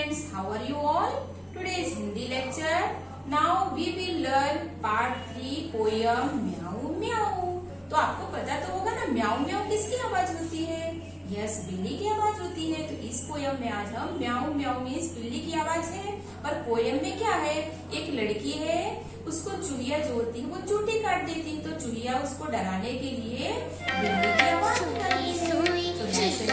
friends, how are you all? Today's Hindi lecture. Now we will learn part 3 poem म्याऊ म्याऊ। तो आपको पता तो होगा ना म्याऊ म्याऊ किसकी आवाज होती है? यस, बिल्ली की आवाज होती है। तो इस पोयम में आज हम म्याऊ म्याऊ मीन्स बिल्ली की आवाज है। और पोयम में क्या है, एक लड़की है, उसको चूहिया जो होती है वो चूटी काट देती है, तो चूहिया उसको डराने के लिए बिल्ली की आवाज निकालती है। तो जैसे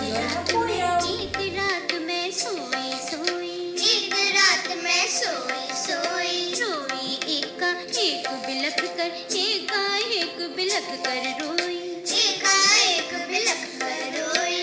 बिलख कर रोई, एकाएक बिलख कर रोई।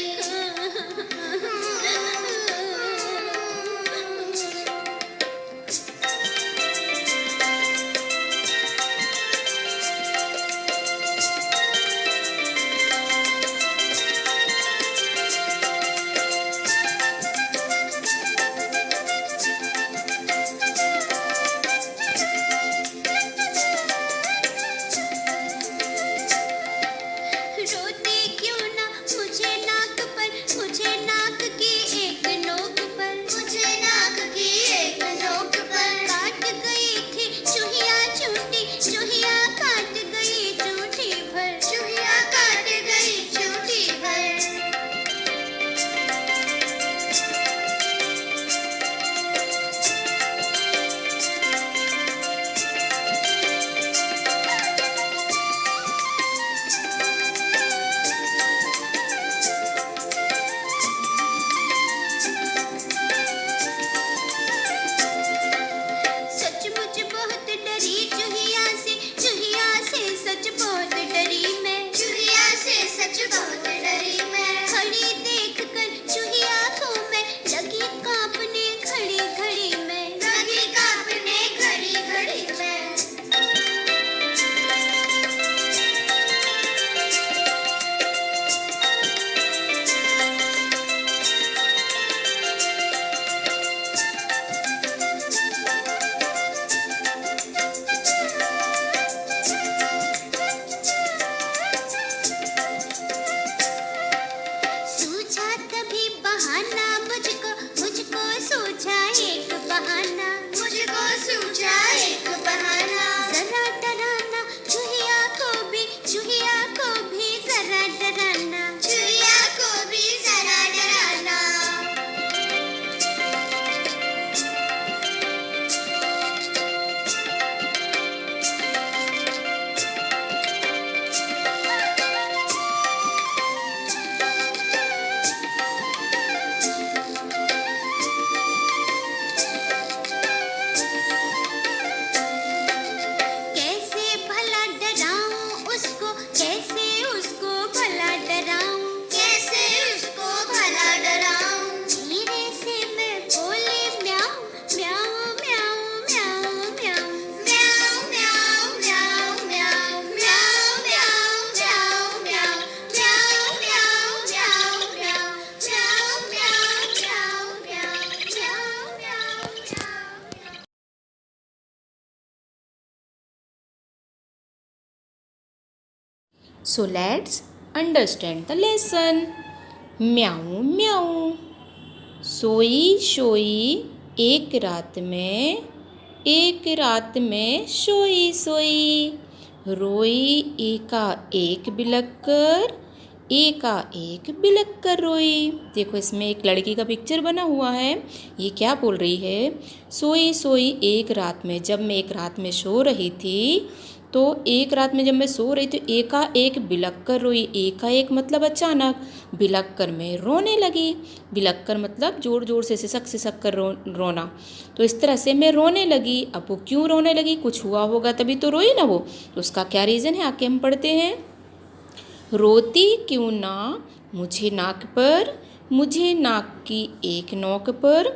So let's understand the lesson. म्याऊ म्याऊ। सोई सोई एक रात में सोई सोई, रोई एकाएक बिलख कर रोई। देखो इसमें एक लड़की का पिक्चर बना हुआ है। ये क्या बोल रही है, सोई सोई एक रात में, जब मैं एक रात में सो रही थी तो एक रात में जब मैं सो रही थी एकाएक बिलख कर रोई। एकाएक मतलब अचानक, बिलख कर मैं रोने लगी। बिलख कर मतलब जोर जोर से सिसक कर रोना। तो इस तरह से मैं रोने लगी। अब वो क्यों रोने लगी, कुछ हुआ होगा तभी तो रोई ना वो। तो उसका क्या रीज़न है, आके हम पढ़ते हैं। रोती क्यों ना मुझे नाक की एक नोक पर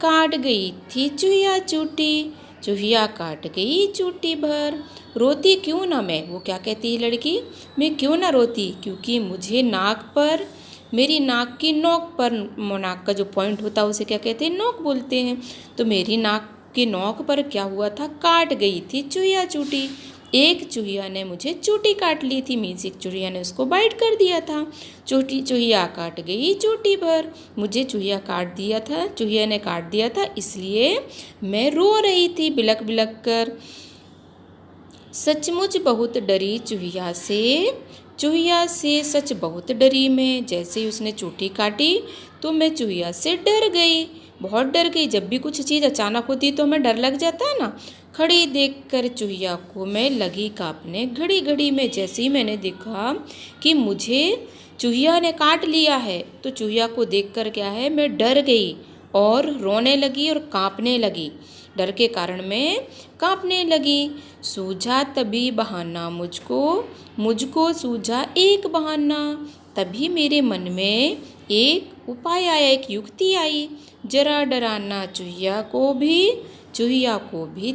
काट गई थी चूहिया चूटी, चूहिया काट गई चूटी भर। रोती क्यों ना मैं, वो क्या कहती है लड़की, मैं क्यों ना रोती, क्योंकि मुझे नाक पर, मेरी नाक की नोक पर, नाक का जो पॉइंट होता है उसे क्या कहते हैं, नोक बोलते हैं। तो मेरी नाक की नोक पर क्या हुआ था, काट गई थी चूहिया चूटी। एक चूहिया ने मुझे चोटी काट ली थी, मीन्स एक चूहिया ने उसको बाइट कर दिया था। छोटी चूहिया काट गई चोटी भर, मुझे चूहिया काट दिया था, चूहिया ने काट दिया था, इसलिए मैं रो रही थी बिलक बिलक कर। सचमुच बहुत डरी चूहिया से सच बहुत डरी मैं। जैसे ही उसने चोटी काटी तो मैं चूहिया से डर गई, बहुत डर गई। जब भी कुछ चीज़ अचानक होती है तो हमें डर लग जाता है ना। खड़ी देखकर चूहिया को मैं लगी काँपने, घड़ी घड़ी में। जैसे ही मैंने देखा कि मुझे चूहिया ने काट लिया है तो चूहिया को देखकर क्या है, मैं डर गई और रोने लगी और काँपने लगी। डर के कारण मैं काँपने लगी। सूझा तभी बहाना मुझको सूझा एक बहाना। तभी मेरे मन में एक उपाय आया, एक युक्ति आई। जरा डराना चूहिया को भी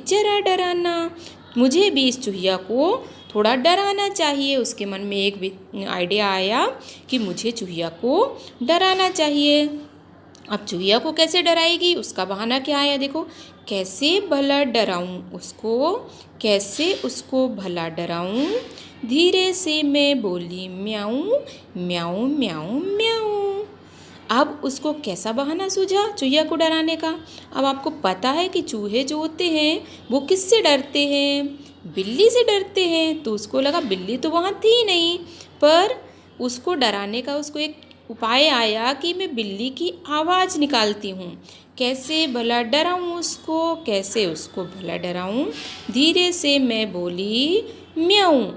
जरा डराना। मुझे भी इस चूहिया को थोड़ा डराना चाहिए। उसके मन में एक आइडिया आया कि मुझे चूहिया को डराना चाहिए। अब चूहिया को कैसे डराएगी, उसका बहाना क्या आया देखो। कैसे भला डराऊं, धीरे से मैं बोली म्याऊं म्याऊं म्याऊं म्याऊं। अब उसको कैसा बहाना सूझा चूहिया को डराने का। अब आपको पता है कि चूहे जो होते हैं वो किससे डरते हैं, बिल्ली से डरते हैं। तो उसको लगा बिल्ली तो वहाँ थी नहीं, पर उसको डराने का उसको एक उपाय आया कि मैं बिल्ली की आवाज़ निकालती हूँ। कैसे भला डराऊं, धीरे से मैं बोली म्याऊं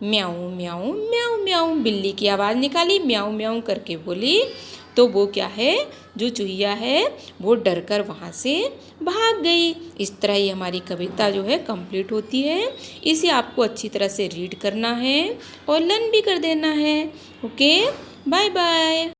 म्याऊं म्याऊं म्याऊं म्याऊं। बिल्ली की आवाज़ निकाली, म्याऊं म्याऊं करके बोली। तो वो क्या है, जो चूहिया है वो डर कर वहाँ से भाग गई। इस तरह ही हमारी कविता जो है कंप्लीट होती है। इसे आपको अच्छी तरह से रीड करना है और लर्न भी कर देना है। Okay, bye bye.